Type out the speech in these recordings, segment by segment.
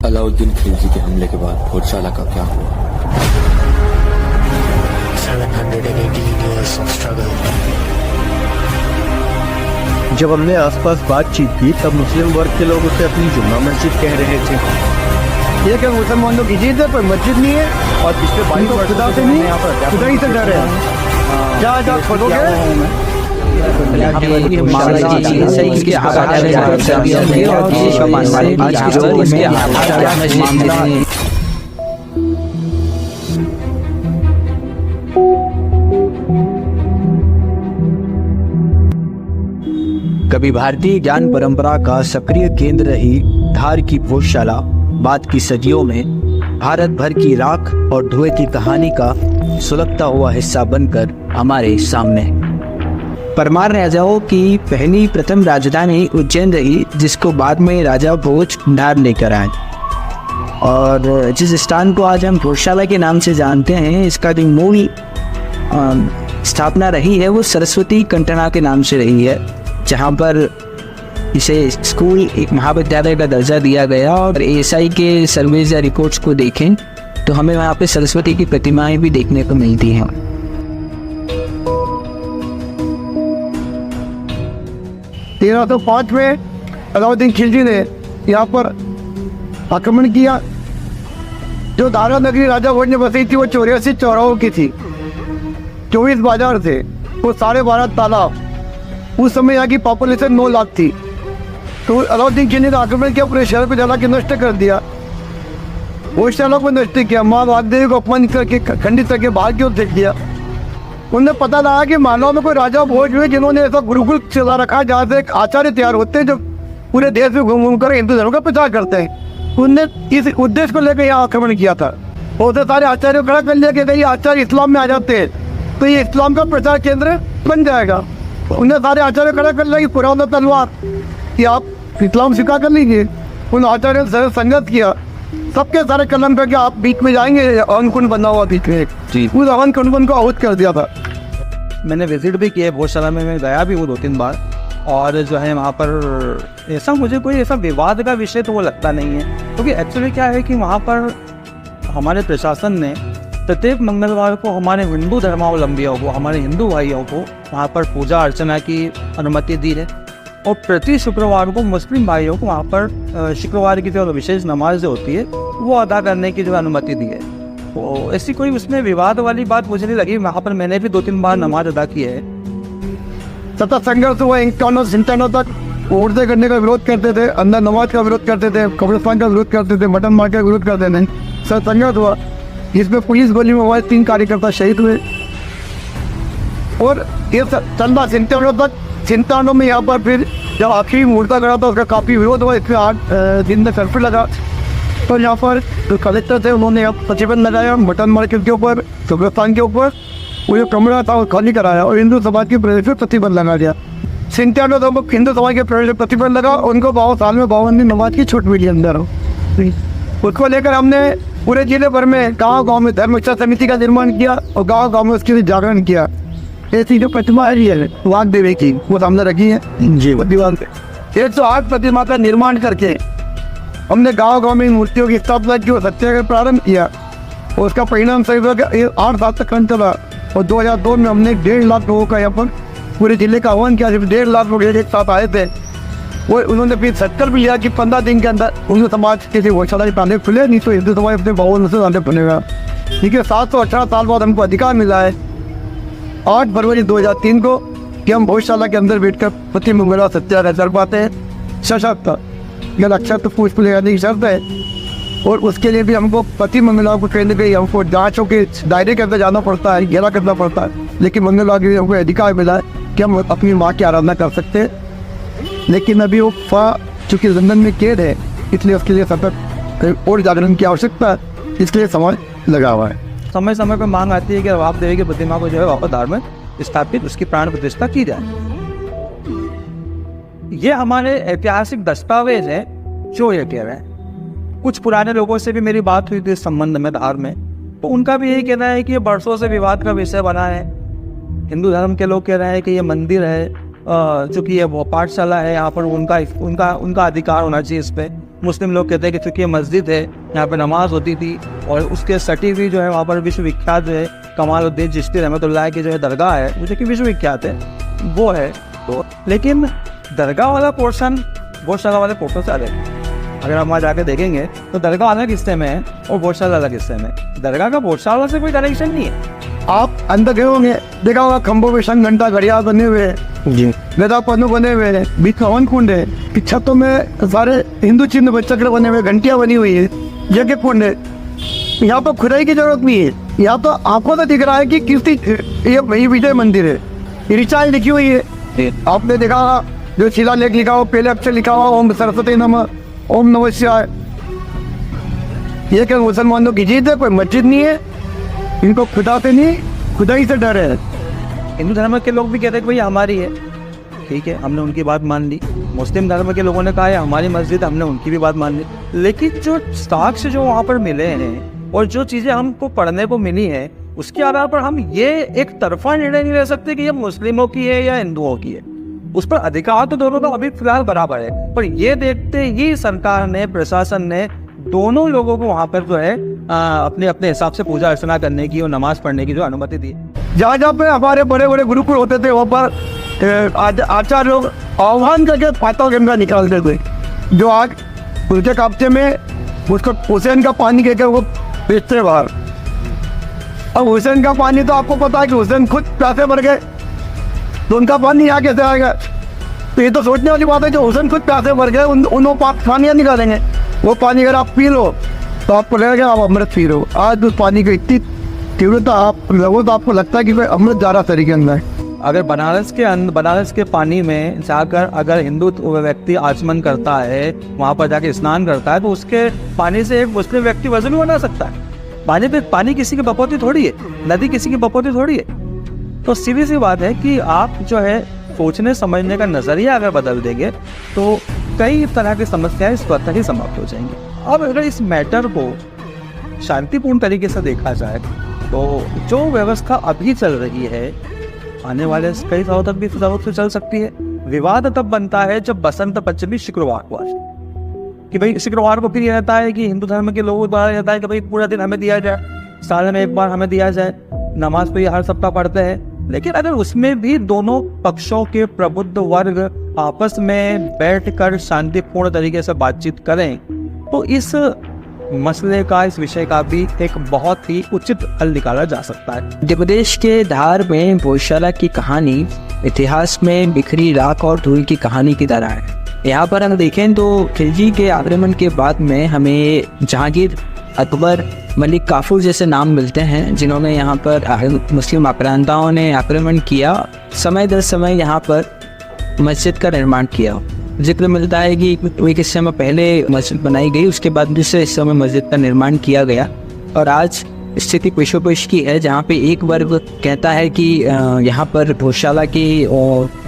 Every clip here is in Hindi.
अलाउद्दीन खिलजी के हमले के बाद भोजशाला का क्या हुआ? 718 years of struggle. जब हमने आसपास बातचीत की तब मुस्लिम वर्ग के लोग उसे अपनी जुम्मा मस्जिद कह रहे थे। ये क्या मुसलमानों की चीज है, पर मस्जिद नहीं है और पिछले 22 वर्ष खुदा से नहीं, खुदा ही से डर है। जहाँ जहाँ खोलोगे कभी भारतीय ज्ञान परंपरा का सक्रिय केंद्र रही धार की भोजशाला बाद की सदियों में भारत भर की राख और धुएं की कहानी का सुलगता हुआ हिस्सा बनकर हमारे सामने। परमार राजाओं की पहली प्रथम राजधानी उज्जैन रही, जिसको बाद में राजा भोज धार लेकर आए। और जिस स्थान को आज हम भोजशाला के नाम से जानते हैं, इसका जो मूल स्थापना रही है वो सरस्वती कंटना के नाम से रही है, जहाँ पर इसे स्कूल एक महाविद्यालय का दर्जा दिया गया। और एएसआई के सर्वेज या रिपोर्ट्स को देखें तो हमें वहाँ पे सरस्वती की प्रतिमाएं भी देखने को मिलती हैं। तेरह सौ 5 में अलाउद्दीन खिलजी ने यहाँ पर आक्रमण किया। जो दारा नगरी राजा भोज ने बसी थी वो 84 चौराहों की थी, 24 बाजार थे, वो 12.5 तालाब। उस समय यहाँ की पॉपुलेशन 9 लाख थी। तो अलाउद्दीन खिलजी ने आक्रमण किया, पूरे शहर को जला के नष्ट कर दिया, भोजशाला को नष्ट किया, माँ वाग्देवी को अपमानित करके खंडित करके बाहर की ओर फेंक दिया। उन्हें पता लगा कि मानव में कोई राजा भोज हुए जिन्होंने ऐसा गुरुकुल चला रखा जहाँ से एक आचार्य तैयार होते हैं जो पूरे देश में घूम घूम कर हिंदू धर्म का प्रचार करते हैं। उनने इस उद्देश्य को लेकर यहाँ आक्रमण किया था। बहुत सारे आचार्यों को खड़ा कर लिया कि ये आचार्य इस्लाम में आ जाते हैं तो ये इस्लाम का प्रचार केंद्र बन जाएगा। उन्हें सारे आचार्य खड़ा कर लिया कि पुराना तलवार कि आप इस्लाम स्वीकार कर लीजिए। उन आचार्यों ने संगत किया, सबके सारे कलम करके आप बीच में जाएंगे, हवन कुंड बना हुआ बीच में, उस हवन कुंड को आहूत कर दिया था। मैंने विजिट भी किया है भोजशाला में, मैं गया भी हूँ 2-3 बार। और जो है वहाँ पर ऐसा मुझे कोई ऐसा विवाद का विषय तो वो लगता नहीं है, क्योंकि एक्चुअली क्या है कि वहाँ पर हमारे प्रशासन ने प्रत्येक मंगलवार को हमारे हिंदू धर्मावलंबियों को, हमारे हिंदू भाइयों को वहाँ पर पूजा अर्चना की अनुमति दी है। और प्रति शुक्रवार को मुस्लिम भाइयों को वहाँ पर शुक्रवार की जो विशेष नमाज जो होती है वो अदा करने की जो अनुमति दी है। तो ऐसी कोई उसमें विवाद वाली बात मुझे नहीं लगी। वहाँ पर मैंने भी 2-3 बार नमाज अदा की है। सतत संघर्ष हुआ। इंटरनों तक औरतें करने का विरोध करते थे, अंदर नमाज का विरोध करते थे, कब्रिस्तान का विरोध करते थे, मटन मार का विरोध करते थे। सतत संघर्ष हुआ, जिसमें पुलिस गोली में हमारे 3 कार्यकर्ता शहीद हुए। और ये चंदा चिंतानों में यहाँ पर फिर जब आखिरी मुहूर्ता करा था उसका काफ़ी विरोध हुआ। इसमें 8 दिन में कर्फ्यू लगा। तो यहाँ पर जो कलेक्टर थे उन्होंने यहाँ प्रतिबंध लगाया मटन मार्केट के ऊपर, कब्रिस्तान के ऊपर। वो जो कमरा था वो खाली कराया और हिंदू समाज के प्रवेश पर प्रतिबंध लगा दिया। 97 हिंदू समाज के प्रवेश पर प्रतिबंध लगा। उनको 52 साल में 52 दिन नमाज की छूट मिली अंदर। उसको लेकर हमने पूरे जिले भर में गाँव में धर्म रक्षा समिति का निर्माण किया और गाँव में उसके लिए जागरण किया। ऐसी जो प्रतिमा है वाग्देवी की वो सामने रखी है जी, दीवार पे 108 प्रतिमा का निर्माण करके हमने गांव में मूर्तियों की स्थापना की और सत्याग्रह प्रारंभ किया। और उसका परिणाम सही 8 साल तक खंड चला। और 2002 में हमने 1.5 लाख लोगों का यहाँ पर पूरे जिले का आह्वान किया। सिर्फ 1.5 लाख लोग एक साथ आए थे। वो उन्होंने फिर संकल्प भी लिया कि 15 दिन के अंदर हिंदू समाज के गौशाला के ताले खुले, नहीं तो हिंदू समाज अपने 52 से ताले खुलेगा। ठीक है, 718 साल बाद हमको अधिकार मिला है 8 फरवरी 2003 को कि हम भोजशाला के अंदर बैठकर प्रति मंगलवार सत्याग्रह कर पाते हैं सशक्त। यह अक्षर तो पुष्प लगाने की शर्त है। और उसके लिए भी हमको प्रति मंगलवार को ट्रेन गई, हमको जाँचों के दायरे के अंदर जाना पड़ता है, घेरा करना पड़ता है। लेकिन मंगलवार के लिए हमको अधिकार मिला है कि हम अपनी माँ की आराधना कर सकते हैं। लेकिन अभी वो चूँकि लंदन में कैद है, इसलिए उसके लिए सतत और जागरण की आवश्यकता है, इसलिए समय लगा हुआ है। समय समय पर मांग आती है कि वाग्देवी की प्रतिमा को जो है वापस धार में स्थापित उसकी प्राण प्रतिष्ठा की जाए। ये हमारे ऐतिहासिक दस्तावेज है जो ये कह रहे हैं। कुछ पुराने लोगों से भी मेरी बात हुई थी इस संबंध में धार में, तो उनका भी यही कहना है कि ये बरसों से विवाद का विषय बना है। हिंदू धर्म के लोग कह रहे हैं कि ये मंदिर है, चूँकि ये वो पाठशाला है, यहाँ पर उनका अधिकार होना चाहिए इस पर। मुस्लिम लोग कहते हैं कि चूँकि ये मस्जिद है, यहाँ पे नमाज होती थी, और उसके सटी हुई जो है वहाँ पर विश्वविख्यात जो है कमालुद्दीन चिश्ती रहमतुल्लाह की जो है दरगाह है, जो कि विश्वविख्यात है, वो है। तो लेकिन दरगाह वाला पोर्शन गौशाला वाले पोर्शन से अलग है। अगर हम वहाँ जाके देखेंगे तो दरगाह अलग हिस्से में है और गौशाला अलग हिस्से में। दरगाह का गौशाला से कोई कनेक्शन नहीं है। आप अंदर गए होंगे, देखा होगा खंभों पे शंख घंटा घड़ियाल बने हुए हैं जी, गदा पन्नू बने हुए हैं, बीच में हवन कुंड है, कि छतों में सारे हिंदू चिन्ह बच्चक्र बने हुए, घंटियाँ बनी हुई है, यज्ञ कुंड है। यहाँ पर खुदाई की जरूरत नहीं है, यहाँ तो आपको तो दिख रहा है कि किसी ये विजय मंदिर है, ऋचाएँ लिखी हुई है। आपने देखा जो शिलालेख लिखा हो, पहले अक्षर लिखा हुआ ओम सरस्वती नमः, ओम नमः शिवाय। ये क्या मुसलमानों की जीत है? कोई मस्जिद नहीं है, इनको खुदा से नहीं खुदाई से डर है। हिंदू धर्म के लोग भी कहते हैं कि भाई हमारी है, ठीक है, हमने उनकी बात मान ली। मुस्लिम धर्म के लोगों ने कहा है हमारी मस्जिद, हमने उनकी भी बात मान ली। लेकिन जो साक्ष्य जो वहाँ पर मिले हैं और जो चीज़ें हमको पढ़ने को मिली हैं, उसके आधार पर हम ये एक तरफा निर्णय नहीं ले सकते कि ये मुस्लिमों की है या हिंदुओं की है। उस पर अधिकार तो दोनों का अभी फिलहाल बराबर है, पर ये देखते ही सरकार ने, प्रशासन ने दोनों लोगों को वहाँ पर जो है अपने अपने हिसाब से पूजा अर्चना करने की और नमाज पढ़ने की जो अनुमति दी। जहाँ जहाँ पे हमारे बड़े बड़े गुरुकुल होते थे वहाँ पर आचार्य लोग आह्वान करके पाताल गंगा निकालते थे, जो आज उनके कब्जे में उसको हुसैन का पानी कहकर वो बेचते बाहर। अब हुसैन का पानी तो आपको पता है कि हुसैन खुद प्यासे मर गए, तो उनका पानी यहाँ कैसे आएगा? तो ये तो सोचने वाली बात है, जो हुसैन खुद प्यासे मर गए उन पानियाँ निकालेंगे। वो पानी अगर आप पी लो तो आपको लगेगा आप अमृत पी रहे हो। आज उस पानी की इतनी तीव्रता आप लगो तो आपको लगता है कि कोई अमृत जा रहा तरीके अंदर। अगर बनारस के पानी में जाकर अगर हिंदू व्यक्ति आचमन करता है, वहाँ पर जाके स्नान करता है, तो उसके पानी से एक मुस्लिम व्यक्ति वजन बना सकता है। पानी किसी की बपौती थोड़ी है, नदी किसी की बपौती थोड़ी है। तो सीधी सी बात है कि आप जो है सोचने समझने का नज़रिया अगर बदल देंगे तो कई तरह की समस्याएं स्वतः ही समाप्त हो जाएंगी। अब अगर इस मैटर को शांतिपूर्ण तरीके से देखा जाए तो जो व्यवस्था अभी चल रही है आने वाले कई सालों तक भी सजावट से चल सकती है। विवाद तब बनता है जब बसंत पंचमी शुक्रवार को आए, कि भाई शुक्रवार को फिर ये रहता है कि हिंदू धर्म के लोगों द्वारा रहता है कि भाई पूरा दिन हमें दिया जाए, साल में एक बार हमें दिया जाए। नमाज तो ये हर सप्ताह पढ़ते हैं, लेकिन अगर उसमें भी दोनों पक्षों के प्रबुद्ध वर्ग आपस में बैठकर शांतिपूर्ण तरीके से बातचीत करें तो इस मसले का, इस विषय का भी एक बहुत ही उचित हल निकाला जा सकता है। मध्य प्रदेश के धार में गौशाला की कहानी इतिहास में बिखरी राख और धूल की कहानी की तरह है। यहाँ पर हम देखें तो खिलजी के आक्रमण के बाद में हमें जहांगीर, अकबर, मलिक काफूर जैसे नाम मिलते हैं, जिन्होंने यहाँ पर मुस्लिम आक्रांताओं ने आक्रमण किया, समय दर समय यहाँ पर मस्जिद का निर्माण किया। जिक्र मिलता है कि एक हिस्से में पहले मस्जिद बनाई गई, उसके बाद दूसरे हिस्से में मस्जिद का निर्माण किया गया। और आज स्थिति पेशोपेश की है, जहाँ पे एक वर्ग कहता है कि यहाँ पर गौशाला की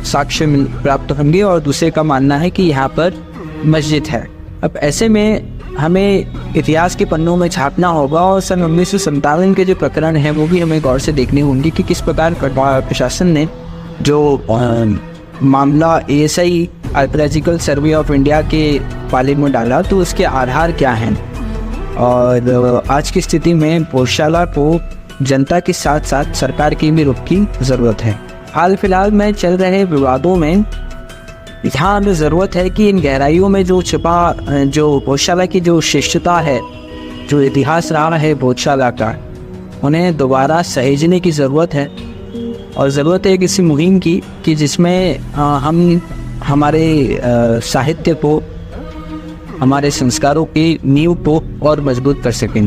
साक्ष्य प्राप्त होंगे और दूसरे का मानना है कि यहाँ पर मस्जिद है। अब ऐसे में हमें इतिहास के पन्नों में छापना होगा और सन 1957 के जो प्रकरण हैं वो भी हमें गौर से देखने होंगे कि किस प्रकार प्रशासन ने जो मामला ASI archaeological survey of India के पाले में डाला, तो उसके आधार क्या हैं। और आज की स्थिति में गौशाला को जनता के साथ साथ सरकार की भी रुख की ज़रूरत है। हाल फिलहाल में चल रहे विवादों में यहाँ हमें ज़रूरत है कि इन गहराइयों में जो छिपा, जो गौशाला की जो श्रेष्ठता है, जो इतिहास रहा है गौशाला का, उन्हें दोबारा सहेजने की ज़रूरत है। और ज़रूरत है किसी मुहिम की कि जिसमें हम हमारे साहित्य को, हमारे संस्कारों की नींव को और मजबूत कर सकें।